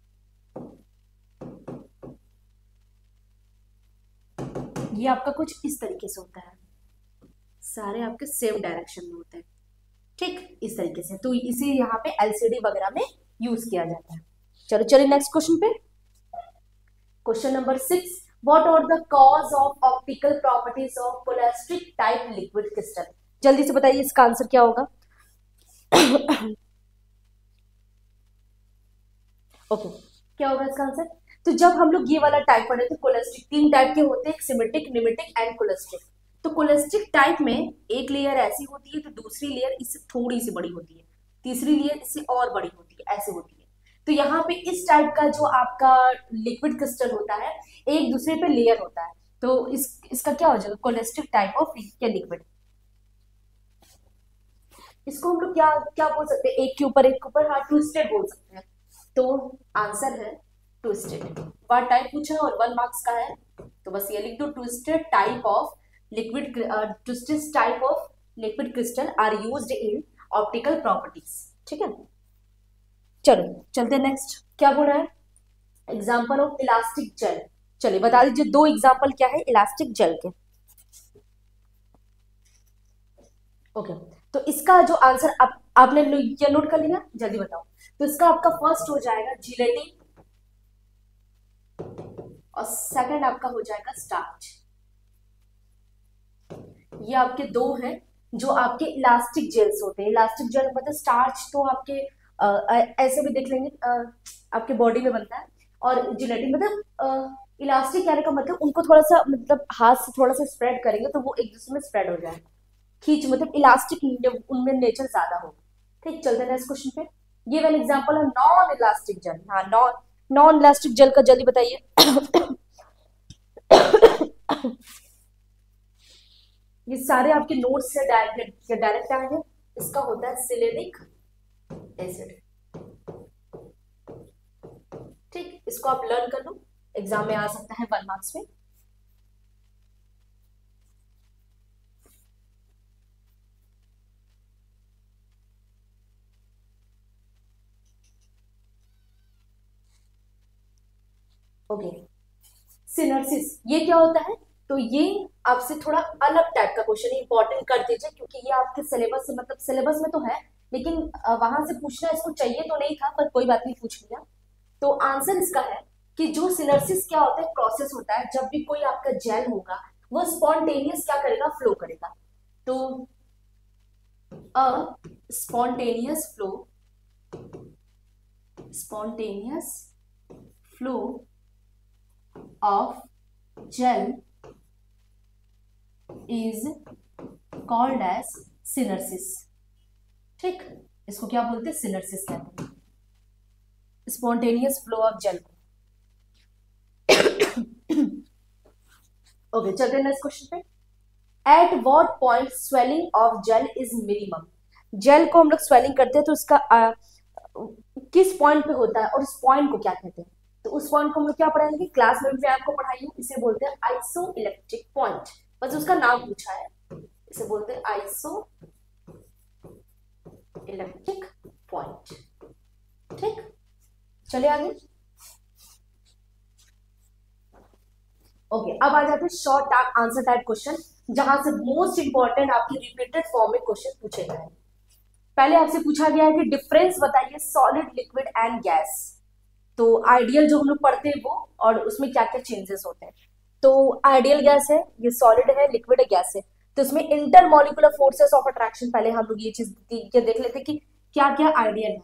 ये आपका कुछ इस तरीके से होता है, सारे आपके सेम डायरेक्शन में होते हैं। ठीक, इस तरीके से, तो इसे यहाँ पे एलसीडी वगैरह में यूज किया जाता है। चलो चलिए नेक्स्ट क्वेश्चन पे। Question number 6, what are the cause of optical properties of cholesteric type liquid crystal. जल्दी से बताइए इसका आंसर क्या होगा। ओके क्या होगा इसका आंसर। तो जब हम लोग ये वाला टाइप पढ़े थे कोलेस्ट्रिक, 3 टाइप के होते हैं, सिमेटिक, निमेटिक एंड कोलेस्ट्रिक। तो कोलेस्ट्रिक टाइप में एक लेयर ऐसी होती है तो दूसरी लेयर इससे थोड़ी सी बड़ी होती है, तीसरी लेयर इससे और बड़ी होती है, ऐसे होती है। तो यहाँ पे इस टाइप का जो आपका लिक्विड क्रिस्टल होता है एक दूसरे पे लेयर होता है, तो इसका क्या हो जाएगा, कोलेस्ट्रिक टाइप ऑफ लिक्विड। इसको हम लोग क्या क्या बोल सकते हैं, एक के ऊपर हाँ ट्विस्टेड बोल सकते हैं। तो आंसर है ट्विस्टेड। व्हाट टाइप पूछा है और 1 मार्क्स का है, तो बस ये लिख दो, twisted type of liquid, twisted type of liquid crystal are used in optical properties. ठीक है चलो चलते नेक्स्ट। क्या बोल रहा है, एग्जाम्पल ऑफ इलास्टिक जेल। चलिए बता दीजिए 2 एग्जाम्पल क्या है इलास्टिक जेल के। ओके तो इसका जो आंसर आपने ये नोट कर लिया, जल्दी बताओ। तो इसका आपका फर्स्ट हो जाएगा जिलेटिन और सेकंड आपका हो जाएगा स्टार्च। ये आपके 2 हैं जो आपके इलास्टिक जेल्स होते हैं। इलास्टिक जेल मतलब स्टार्च तो आपके ऐसे भी देख लेंगे आपके बॉडी में बनता है, और जिलेटिन मतलब इलास्टिक कहने का मतलब उनको थोड़ा सा मतलब हाथ से थोड़ा सा स्प्रेड करेंगे तो वो एक दूसरे में स्प्रेड हो जाए, खींच मतलब इलास्टिक उनमें नेचर ज्यादा होगा। ठीक चलते हैं नेक्स्ट क्वेश्चन पे। ये वाला एग्जांपल है नॉन इलास्टिक जेल। हाँ नॉन इलास्टिक जेल का जल्दी बताइए। ये सारे आपके नोट्स से डायरेक्ट आएंगे। इसका होता है सिलेनिक एसिड। ठीक, इसको आप लर्न कर लो, एग्जाम में आ सकता है 1 मार्क्स में। ओके सिनर्सिस ये क्या होता है, तो ये आपसे थोड़ा अलग टाइप का क्वेश्चन है, इंपॉर्टेंट कर दीजिए क्योंकि ये आपके सिलेबस से मतलब सिलेबस में तो है लेकिन वहां से पूछना इसको चाहिए तो नहीं था, पर कोई बात नहीं पूछ लिया। तो आंसर इसका है कि जो सिनर्सिस क्या होता है, प्रोसेस होता है जब भी कोई आपका जेल होगा वो स्पॉन्टेनियस क्या करेगा, फ्लो करेगा। तो spontaneous flow of gel is called as synersis। ठीक, इसको क्या बोलते हैं, सिनर्सिस कहते हैं, spontaneous flow of gel. Okay चलते हैं नेक्स्ट क्वेश्चन पे। At what point swelling of gel is minimum. Gel को हम लोग स्वेलिंग करते हैं तो उसका किस पॉइंट पे होता है और उस पॉइंट को क्या कहते हैं। तो उस पॉइंट को हम लोग क्या पढ़ाएंगे, क्लास में भी आपको पढ़ाई हूँ, इसे बोलते हैं आइसो इलेक्ट्रिक पॉइंट, बस उसका नाम पूछा है, इसे बोलते हैं आइसो इलेक्ट्रिक पॉइंट। ठीक, चलिए आगे। ओके, अब आ जाते हैं शॉर्ट आंसर टाइप क्वेश्चन, जहां से मोस्ट इंपॉर्टेंट आपकी रिपीटेड फॉर्म में क्वेश्चन पूछे गए। पहले आपसे पूछा गया है कि डिफरेंस बताइए सॉलिड, लिक्विड एंड गैस। तो आइडियल जो हम लोग पढ़ते हैं वो, और उसमें क्या क्या चेंजेस होते हैं। तो आइडियल गैस है, ये सॉलिड है, लिक्विड है, गैस है। तो इसमें इंटरमॉलिक्यूलर फोर्सेस ऑफ अट्रैक्शन, पहले हम लोग ये चीज देख लेते हैं कि क्या क्या आइडियल है।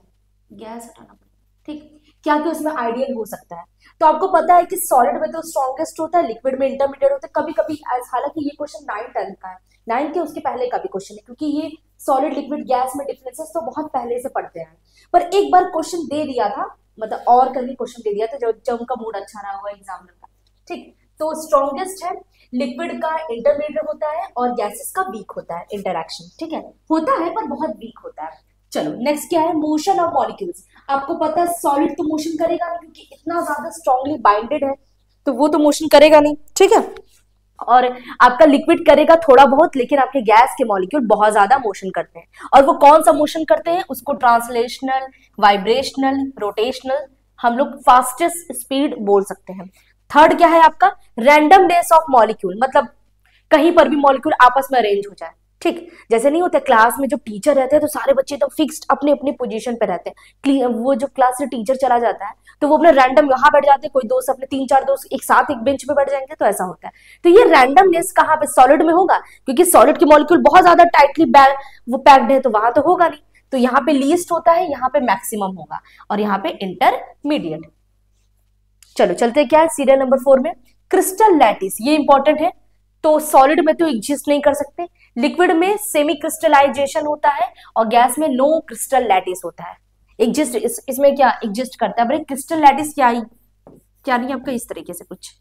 गैस हटाना पड़ेगा, ठीक, क्या क्या उसमें आइडियल हो सकता है। तो आपको पता है कि सॉलिड में तो स्ट्रॉन्गेस्ट होता है, लिक्विड में इंटरमीडिएट होता है। कभी कभी, हालांकि ये क्वेश्चन 9-10 का है, 9 के उसके पहले का भी क्वेश्चन है, क्योंकि ये सॉलिड लिक्विड गैस में डिफरेंसेस तो बहुत पहले से पढ़ते हैं। पर एक बार क्वेश्चन दे दिया था, मतलब और करके क्वेश्चन दे दिया था जब उनका मूड अच्छा रहा हुआ एग्जामिनर का। ठीक, तो स्ट्रॉन्गेस्ट है, लिक्विड का इंटरमीडिएट होता है और गैसेस का वीक होता है इंटरैक्शन। ठीक है, होता है पर बहुत वीक होता है। चलो नेक्स्ट क्या है, मोशन ऑफ मॉलिक्यूल्स। आपको पता है सॉलिड तो मोशन करेगा नहीं, क्योंकि इतना ज्यादा स्ट्रांगली बाइंडेड है, तो वो तो मोशन करेगा नहीं। ठीक है, और आपका लिक्विड करेगा थोड़ा बहुत, लेकिन आपके गैस के मॉलिक्यूल बहुत ज्यादा मोशन करते हैं। और वो कौन सा मोशन करते हैं, उसको ट्रांसलेशनल, वाइब्रेशनल, रोटेशनल, हम लोग फास्टेस्ट स्पीड बोल सकते हैं। थर्ड क्या है आपका, रैंडमनेस ऑफ मॉलिक्यूल, मतलब कहीं पर भी मॉलिक्यूल आपस में अरेंज हो जाए। ठीक, जैसे नहीं होता क्लास में जब टीचर रहते हैं तो सारे बच्चे तो फिक्स्ड अपने अपने पोजीशन पे रहते हैं। वो जो क्लास से टीचर चला जाता है तो वो अपने रैंडम यहाँ बैठ जाते हैं, कोई दोस्त अपने 3-4 दोस्त एक साथ एक बेंच पे बैठ जाएंगे, तो ऐसा होता है। तो ये रैंडमनेस कहाँ पे, सॉलिड में होगा, क्योंकि सॉलिड के मॉलिक्यूल बहुत ज्यादा टाइटली वो पैक्ड है, तो वहां तो होगा नहीं। तो यहाँ पे लीस्ट होता है, यहाँ पे मैक्सिमम होगा, और यहाँ पे इंटरमीडिएट। चलो चलते हैं क्या है सीरियल नंबर 4 में, क्रिस्टल लैटिस। ये इंपॉर्टेंट है। तो सॉलिड में तो एग्जिस्ट नहीं कर सकते, लिक्विड में सेमी क्रिस्टलाइजेशन होता है, और गैस में नो क्रिस्टल लैटिस होता है। एग्जिस्ट इसमें क्या एग्जिस्ट करता है, भाई क्रिस्टल लैटिस क्या नहीं आपका इस तरीके से कुछ।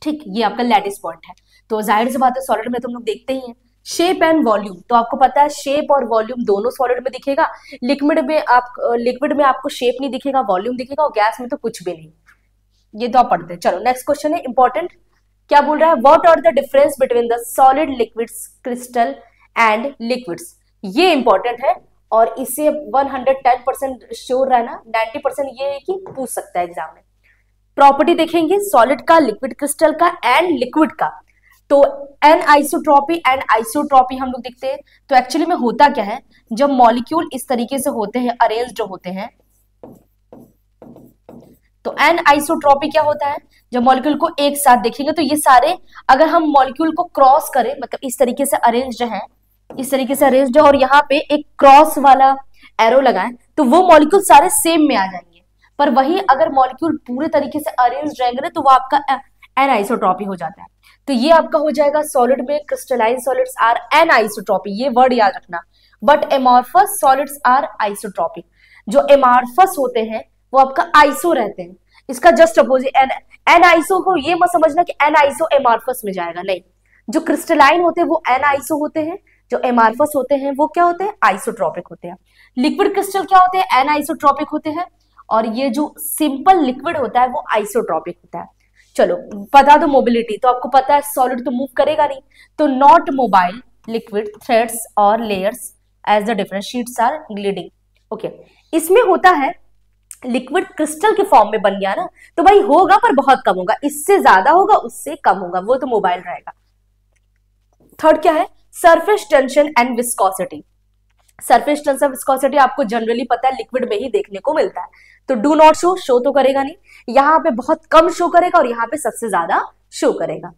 ठीक, ये आपका लैटिस पॉइंट है। तो जाहिर सी बात है सॉलिड में तो हम लोग देखते ही हैं। शेप एंड वॉल्यूम, तो आपको पता है शेप और वॉल्यूम दोनों सॉलिड में दिखेगा। लिक्विड में आपको शेप नहीं दिखेगा, वॉल्यूम दिखेगा, और गैस में तो कुछ भी नहीं। ये तो आप पढ़ते हैं। चलो नेक्स्ट क्वेश्चन है इंपॉर्टेंट, क्या बोल रहा है, what are the difference between the solid, liquids, crystal and liquids. ये इंपॉर्टेंट है, और इसे 110% श्योर रहना, 90% ये है कि पूछ सकता है एग्जाम में। प्रॉपर्टी देखेंगे सॉलिड का, लिक्विड क्रिस्टल का एंड लिक्विड का। तो एन आइसोट्रॉपी एंड आइसोट्रॉपी हम लोग देखते हैं। तो एक्चुअली में होता क्या है, जब मॉलिक्यूल इस तरीके से होते हैं, अरेंज्ड होते हैं, तो एन आइसोट्रॉपी क्या होता है, जब मॉलिक्यूल को एक साथ देखेंगे तो ये सारे, अगर हम मॉलिक्यूल को क्रॉस करें, मतलब इस तरीके से अरेंज्ड है, इस तरीके से अरेंज्ड है, और यहाँ पे एक क्रॉस वाला एरो लगाएं, तो वो मॉलिक्यूल सारे सेम में आ जाएंगे। पर वही अगर मॉलिक्यूल पूरे तरीके से अरेंज्ड रहेंगे तो वो आपका एन आइसोट्रॉपी हो जाता है। तो ये आपका हो जाएगा सॉलिड में crystalline solids are an isotropy, ये वर्ड याद रखना। But amorphous solids are isotropic, जो एमॉर्फस होते हैं वो आपका आइसो रहते हैं। इसका जस्ट अपोजिट एन आइसो को ये मत समझना कि एन आइसो एमॉर्फस में जाएगा, नहीं। जो क्रिस्टलाइन होते हैं वो एन आइसो होते हैं, जो एमॉर्फस होते हैं वो क्या होते हैं, आइसोट्रॉपिक होते हैं। लिक्विड क्रिस्टल क्या होते हैं, एन आइसोट्रॉपिक होते हैं, और ये जो सिंपल लिक्विड होता है वो आइसोट्रॉपिक होता है। चलो बता दो मोबिलिटी, तो आपको पता है सॉलिड तो मूव करेगा नहीं, तो नॉट मोबाइल, लिक्विड, थ्रेड्स और layers as the different sheets are gliding. Okay, इसमें होता है लिक्विड क्रिस्टल के फॉर्म में बन गया ना, तो भाई होगा पर बहुत कम होगा, इससे ज्यादा होगा उससे कम होगा, वो तो मोबाइल रहेगा। थर्ड क्या है, surface tension and viscosity. Surface tension viscosity आपको जनरली पता है लिक्विड में ही देखने को मिलता है। तो डू नॉट शो तो करेगा नहीं, यहाँ पे बहुत कम शो करेगा, और यहाँ पे सबसे ज्यादा शो करेगा।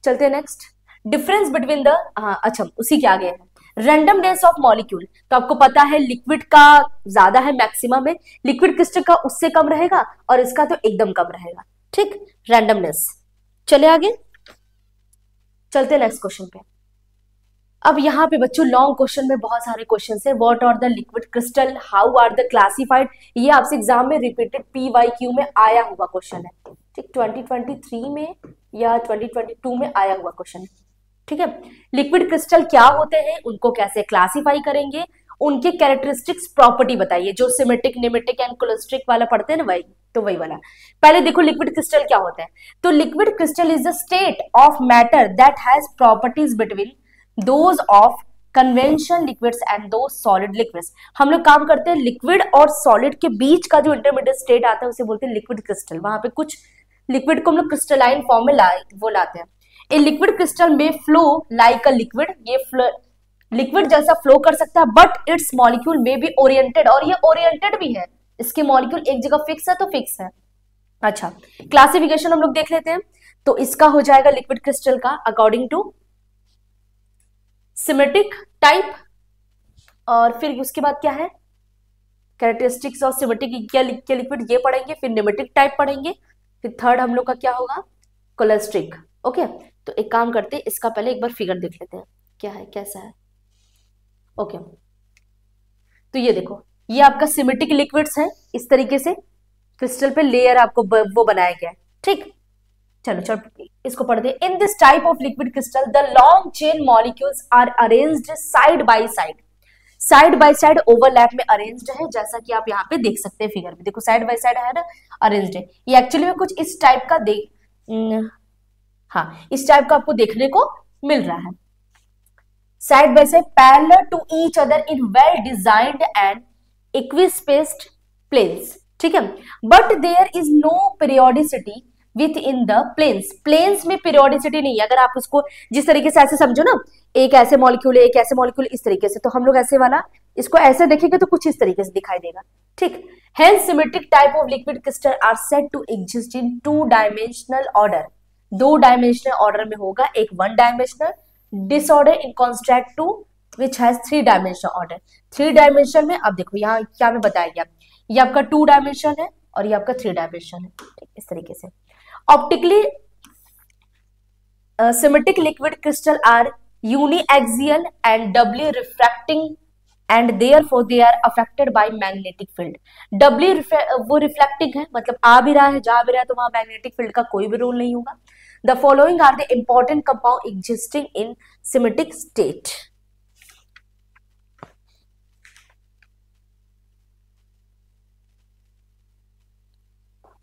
चलते हैं नेक्स्ट, डिफरेंस बिटवीन द, अच्छा उसी के आगे है रैंडमनेस ऑफ मॉलिक्यूल। तो आपको पता है लिक्विड का ज्यादा है, मैक्सिमम है, लिक्विड क्रिस्टल का उससे कम रहेगा, और इसका तो एकदम कम रहेगा। ठीक, रैंडमनेस। चले आगे, चलते नेक्स्ट क्वेश्चन पे। अब यहाँ पे बच्चों लॉन्ग क्वेश्चन में बहुत सारे क्वेश्चन है। What are the liquid crystal, how are the classified, ये आपसे एग्जाम में रिपीटेड PYQ में आया हुआ क्वेश्चन है। ठीक, 2023 में या 2022 में आया हुआ क्वेश्चन है। ठीक है, लिक्विड क्रिस्टल क्या होते हैं, उनको कैसे क्लासिफाई करेंगे, उनके कैरेक्टरिस्टिक्स, प्रॉपर्टी बताइए, जो सिमेट्रिक, निमेट्रिक एंड क्लोस्ट्रिक वाला पढ़ते हैं ना, वही तो वही वाला। पहले देखो लिक्विड क्रिस्टल क्या होता है। तो liquid crystal is the state of matter that has properties between those of conventional liquids and दो सॉलिड लिक्विड्स। हम लोग काम करते हैं लिक्विड और सॉलिड के बीच का जो इंटरमीडिएट स्टेट आता है उसे बोलते हैं लिक्विड क्रिस्टल। वहां पे कुछ लिक्विड को हम लोग क्रिस्टलाइन फॉर्म में लाते हैं। ए लिक्विड क्रिस्टल में फ्लो लाइक अ लिक्विड, ये लिक्विड जैसा फ्लो कर सकता है, बट इट्स मॉलिक्यूल में बी ओरिएंटेड, और ये ओरिएंटेड भी है, इसके मॉलिक्यूल एक जगह फिक्स है तो फिक्स है। अच्छा, क्लासिफिकेशन हम लोग देख लेते हैं। तो इसका हो जाएगा लिक्विड क्रिस्टल का अकॉर्डिंग टू सिमेट्रिक टाइप, और फिर उसके बाद क्या है कैरेक्टरिस्टिक्स ऑफ सिमेट्रिक क्या लिक्विड ये पढ़ेंगे, फिर निमेटिक टाइप पढ़ेंगे, फिर थर्ड हम लोग का क्या होगा कोलेस्ट्रिक। ओके, तो एक काम करते हैं, इसका पहले एक बार फिगर देख लेते हैं क्या है कैसा है। ओके, तो ये देखो, ये आपका सिमेट्रिक लिक्विड्स है, इस तरीके से क्रिस्टल पे लेयर आपको वो बनाया गया है। ठीक, चलो इसको पढ़ते हैं। In this type of liquid crystal the long chain molecules are arranged side by side overlap में अरेंज्ड है, जैसा कि आप यहाँ पे देख सकते हैं फिगर में। देखो साइड बाय साइड है ना, अरेंज्ड है। ये एक्चुअली में कुछ इस टाइप का इस टाइप का आपको देखने को मिल रहा है। Side by side parallel to each other in well designed and equispaced planes. ठीक है, but there is no periodicity within the planes में पीरियोडिसिटी नहीं है। अगर आप उसको जिस तरीके से ऐसे समझो ना, एक ऐसे मॉलिक्यूल है, एक ऐसे मॉलिक्यूल, इस तरीके से, तो हम लोग ऐसे वाला इसको ऐसे देखेंगे तो कुछ इस तरीके से दिखाई देगा। ठीक, hence symmetric type of liquid crystal are said to exist in 2 dimensional order. 2 dimensional order में होगा, एक 1 dimensional disorder in contrast to which has 3 dimensional order. 3 dimension में अब देखो यहाँ क्या में बताया गया, ये आपका 2 डायमेंशन है और ये आपका 3 डायमेंशन है। ठीक, इस तरीके से optically symmetric liquid crystal are uniaxial and doubly refracting and therefore they are affected by magnetic field. Doubly वो रिफ्लेक्टिंग है, मतलब आ भी रहा है जा भी रहा है, तो वहां मैग्नेटिक फील्ड का कोई भी रोल नहीं होगा। The following are the important compound existing in symmetric state.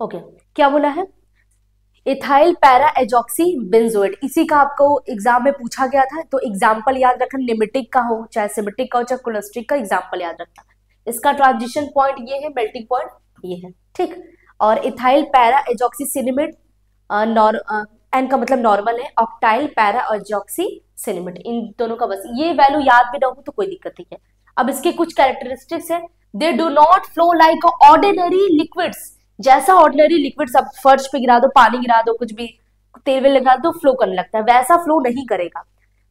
Okay, क्या बोला है, इथाइल पैरा एजॉक्सी बेंजोएट, इसी का आपको एग्जाम में पूछा गया था, तो एग्जाम्पल याद रखना, निमेटिक का हो चाहे सिमेट्रिक का हो चाहे कोलेस्ट्रिक का, एग्जाम्पल याद रखना। इसका ट्रांजिशन पॉइंट ये है, मेल्टिंग पॉइंट ये है। ठीक, और इथाइल पैरा एजॉक्सी सिनेमेट एन का मतलब नॉर्मल है, ऑक्टाइल पैरा एजॉक्सी सिनेमेट, इन दोनों का बस ये वैल्यू याद भी ना हो तो कोई दिक्कत नहीं है। अब इसके कुछ कैरेक्टरिस्टिक्स है, they do not flow like ordinary liquids. जैसा ऑर्डिनरी लिक्विड्स आप फर्श पे गिरा दो, पानी गिरा दो, कुछ भी तेल वेल लगा दो, फ्लो करने लगता है, वैसा फ्लो नहीं करेगा।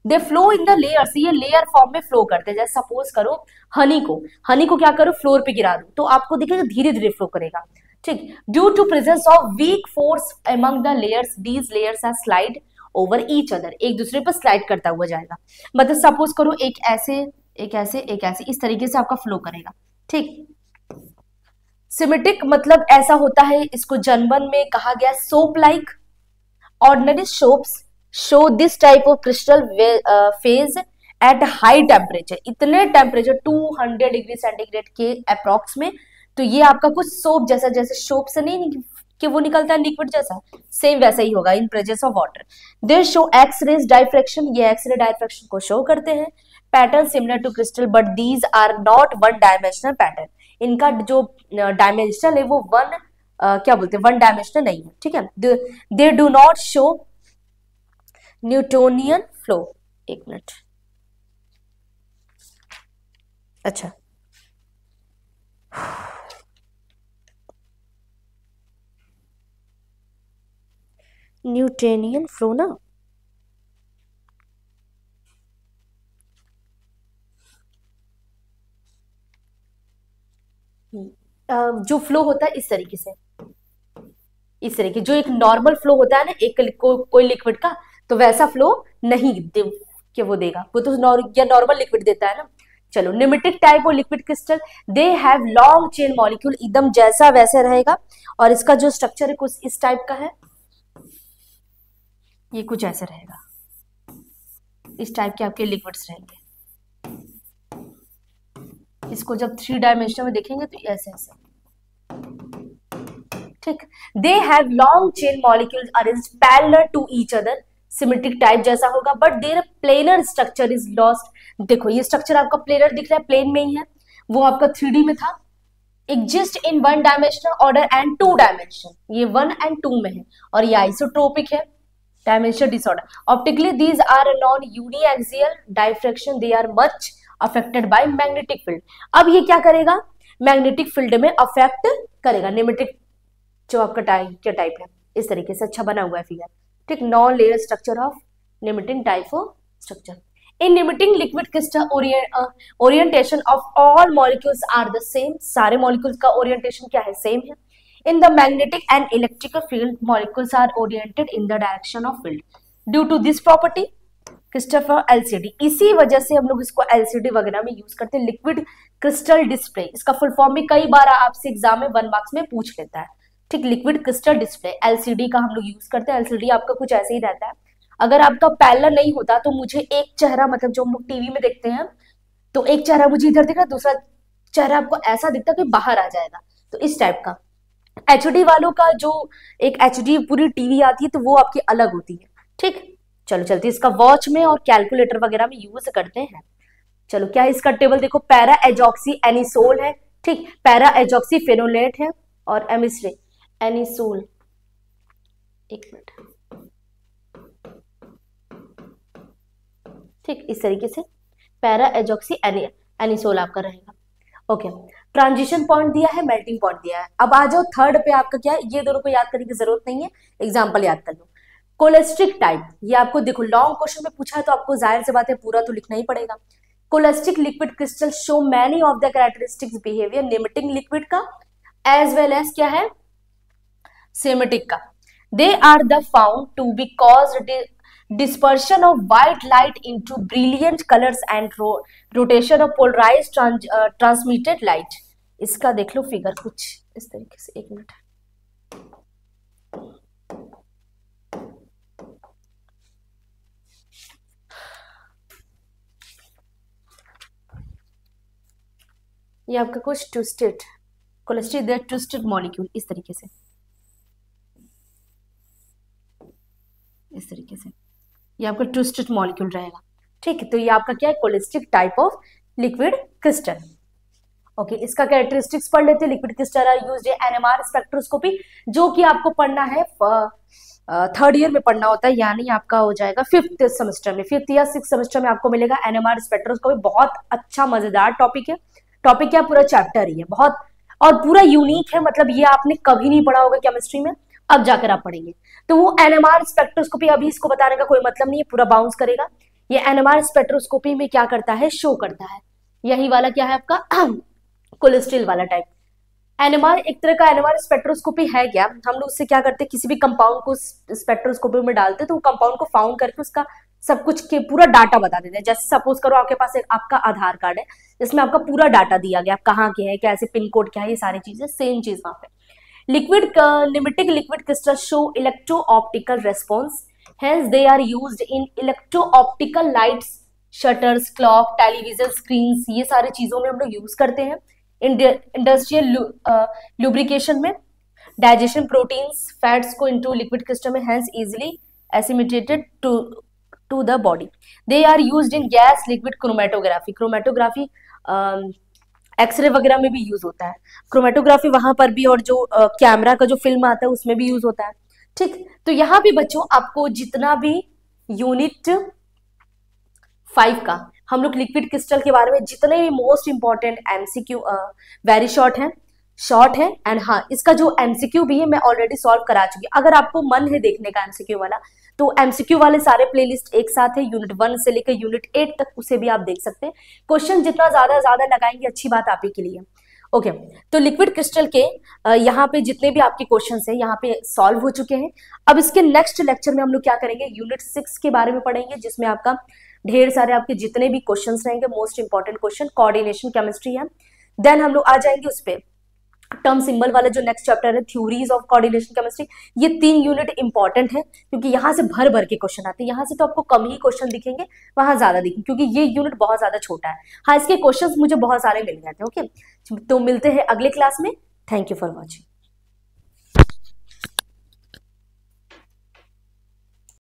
दे फ्लो इन द लेयर्स, ये लेयर फॉर्म में फ्लो करते हैं। जैसे सपोज करो हनी को क्या करो फ्लोर पे गिरा दो, तो आपको दिखेगा धीरे धीरे फ्लो करेगा। ठीक, due to presence of weak force among the layers, these layers are slide over each other, एक दूसरे पर स्लाइड करता हुआ जाएगा। मतलब सपोज करो एक ऐसे एक ऐसे एक ऐसे, इस तरीके से आपका फ्लो करेगा। ठीक, सिमेट्रिक मतलब ऐसा होता है, इसको जर्मन में कहा गया soap like. Ordinary soaps show this type of crystal phase at high temperature, इतने टेम्परेचर 200 डिग्री सेंटीग्रेड के अप्रॉक्स में। तो ये आपका कुछ सोप जैसा, जैसे सोप से नहीं कि वो निकलता है लिक्विड जैसा, सेम वैसा ही होगा in presence of water. They show X rays diffraction, ये एक्स रे डाइफ्रैक्शन को शो करते हैं। Pattern similar to crystal but these are not 1 dimensional pattern, इनका जो डायमेंशनल है वो क्या बोलते हैं 1 डायमेंशनल नहीं है। ठीक है, they do not show Newtonian flow. एक मिनट, अच्छा न्यूटोनियन फ्लो ना, जो फ्लो होता है इस तरीके से, इस तरीके जो एक नॉर्मल फ्लो होता है ना एक कोई लिक्विड का, तो वैसा फ्लो नहीं कि वो देगा, वो तो नॉर्मल लिक्विड देता है ना। चलो, निमेटिक टाइप और liquid crystal they have long chain molecule, एकदम जैसा वैसे रहेगा, और इसका जो स्ट्रक्चर है कुछ इस टाइप का है, ये कुछ ऐसे रहेगा, इस टाइप के आपके लिक्विड्स रहेंगे। इसको जब 3 डायमेंशन में देखेंगे तो ऐसे ऐसे। ठीक, they have long chain molecules arranged parallel to each other symmetric type जैसा होगा, but their planar structure is lost. देखो ये स्ट्रक्चर आपका प्लेनर दिख रहा है, प्लेन में ही है, वो आपका 3D में था, exist in 1 dimensional order and 2 dimension, ये 1 and 2 में है, और ये आइसोट्रोपिक है, dimension disorder. Optically these are non uniaxial diffraction, they are much affected by magnetic field. अब ये क्या करेगा, मैग्नेटिक फील्ड में अफेक्ट करेगा। निमेटिक जो आपका टाइप है इस तरीके से अच्छा बना हुआ है फिगर, ठीक, non layer structure of limiting डाइफो structure. In limiting liquid crystal orientation of all molecules are the same, सारे मॉलिक्यूल्स का ओरिएंटेशन क्या है, सेम है। In the magnetic and electrical field molecules are oriented in the direction of field due to this property Christopher LCD. इसी वजह से हम लोग इसको एलसीडी वगैरह में यूज करते हैं, लिक्विड क्रिस्टल डिस्प्ले। इसका फुल फॉर्म भी कई बार आपसे एग्जाम में 1 मार्क्स में पूछ लेता है, ठीक, लिक्विड क्रिस्टल डिस्प्ले, एलसीडी का हम लोग यूज करते हैं। एलसीडी आपका कुछ ऐसे ही रहता है, अगर आपका पैरेलल नहीं होता तो मुझे एक चेहरा, मतलब जो हम लोग टीवी में देखते हैं तो एक चेहरा मुझे इधर दिख रहा है, दूसरा चेहरा आपको ऐसा दिखता है कि बाहर आ जाएगा, तो इस टाइप का। एचडी वालों का जो एक एचडी पूरी टीवी आती है तो वो आपकी अलग होती है, ठीक। चलो चलते, इसका वॉच में और कैलकुलेटर वगैरह में यूज करते हैं। चलो क्या है इसका टेबल, देखो पैरा एजॉक्सी एनिसोल है, ठीक, पैरा एजॉक्सी फेनोलेट है, और एमिस्ट्रे एनिसोल, एक मिनट, ठीक, इस तरीके से पैरा एजॉक्सी एनिसोल आपका रहेगा। ओके, ट्रांजिशन पॉइंट दिया है, मेल्टिंग पॉइंट दिया है। अब आ जाओ थर्ड पे, आपका क्या है, ये दोनों को याद करने की जरूरत नहीं है, एग्जाम्पल याद कर लो। कोलेस्ट्रिक टाइप, ये आपको देखो लॉन्ग क्वेश्चन में पूछा है तो आपको जाहिर सी बात है पूरा तो लिखना ही पड़ेगा। Cholesteric liquid crystal show many of the characteristics behaviour limiting liquid का एज वेल एज क्या है, सेमेटिक का। They are the found to be caused dispersion of white light into brilliant colors and rotation of polarized transmitted light। इसका देख लो figure कुछ इस तरीके से, एक मिनट, ये आपका कुछ ट्विस्टेड कोलेस्ट्रॉल ट्विस्टेड मॉलिक्यूल इस तरीके से, इस तरीके से ये आपका ट्विस्टेड मॉलिक्यूल रहेगा, ठीक है। तो ये आपका क्या है, cholesteric type of liquid crystal. Okay, इसका कैरेक्टरिस्टिक्स पढ़ लेते हैं। Liquid crystal are used in NMR spectroscopy, जो कि आपको पढ़ना है 3rd ईयर में पढ़ना होता है, यानी आपका हो जाएगा 5th सेमेस्टर में, 5th या 6th सेमेस्टर में आपको मिलेगा एनएमआर स्पेक्ट्रोस्कोपी। बहुत अच्छा मजेदार टॉपिक है, टॉपिक क्या पूरा चैप्टर ही है, बहुत और पूरा यूनिक है, मतलब ये आपने कभी नहीं पढ़ा होगा केमिस्ट्री में, अब जाकर आप पढ़ेंगे। तो वो एनएमआर स्पेक्ट्रोस्कोपी, अभी इसको बताने का कोई मतलब नहीं है, पूरा बाउंस करेगा। ये एनएमआर स्पेक्ट्रोस्कोपी में क्या करता है, शो करता है, यही वाला क्या है आपका कोलेस्ट्रॉल वाला टाइप। एनएमआर एक तरह का एनएमआर स्पेक्ट्रोस्कोपी है क्या, हम लोग उससे क्या करते हैं, किसी भी कंपाउंड को स्पेक्ट्रोस्कोपी में डालते हैं तो वो कंपाउंड को फाउंड करके उसका सब कुछ के पूरा डाटा बता देते हैं। जैसे सपोज करो आपके पास एक आपका आधार कार्ड है जिसमें आपका पूरा डाटा दिया गया, आप कहाँ के हैं, कैसे पिन कोड क्या है, ये सारी चीजें सेम चीज वहां पे। Liquid limiting liquid crystal show electro optical response, hence they are used in electro optical lights, shutters, clock, television screens, ये सारी चीजों में हम लोग यूज करते हैं। इंडस्ट्रियल लुब्रिकेशन में, डाइजेशन प्रोटीन्स फैट्स को इनटू लिक्विड क्रिस्टल में, hence easily assimilated to the body. They are used in gas liquid chromatography, chromatography X ray वगैरह में भी यूज होता है, क्रोमेटोग्राफी वहां पर भी, और जो कैमरा का जो फिल्म आता है उसमें भी यूज होता है, ठीक। तो यहाँ भी बच्चों आपको जितना भी यूनिट 5 का हम लोग लिक्विड क्रिस्टल के बारे में जितने भी most important MCQ very short है एंड हाँ, इसका जो एमसीक्यू भी है मैं ऑलरेडी सॉल्व करा चुकी। अगर आपको मन है देखने का एमसीक्यू वाला तो एमसीक्यू वाले सारे प्लेलिस्ट एक साथ है, यूनिट 1 से लेकर यूनिट 8 तक, उसे भी आप देख सकते हैं। क्वेश्चन जितना ज्यादा लगाएंगे अच्छी बात आप ही के लिए। ओके, तो लिक्विड क्रिस्टल के यहाँ पे जितने भी आपके क्वेश्चन हैं यहाँ पे सॉल्व हो चुके हैं। अब इसके नेक्स्ट लेक्चर में हम लोग क्या करेंगे, यूनिट 6 के बारे में पढ़ेंगे, जिसमें आपका ढेर सारे आपके जितने भी क्वेश्चंस रहेंगे, most important question coordination chemistry है। देन हम लोग आ जाएंगे उस पर टर्म सिंबल वाला जो नेक्स्ट चैप्टर है, थ्योरीज ऑफ कोऑर्डिनेशन केमिस्ट्री। ये 3 यूनिट इंपॉर्टेंट है क्योंकि यहाँ से भर भर के क्वेश्चन आते हैं, यहाँ से तो आपको कम ही क्वेश्चन दिखेंगे, वहां ज्यादा दिखेंगे क्योंकि ये यूनिट बहुत ज्यादा छोटा है। हाँ, इसके क्वेश्चंस मुझे बहुत सारे मिल गए थे। ओके, तो मिलते हैं अगले क्लास में। Thank you for watching.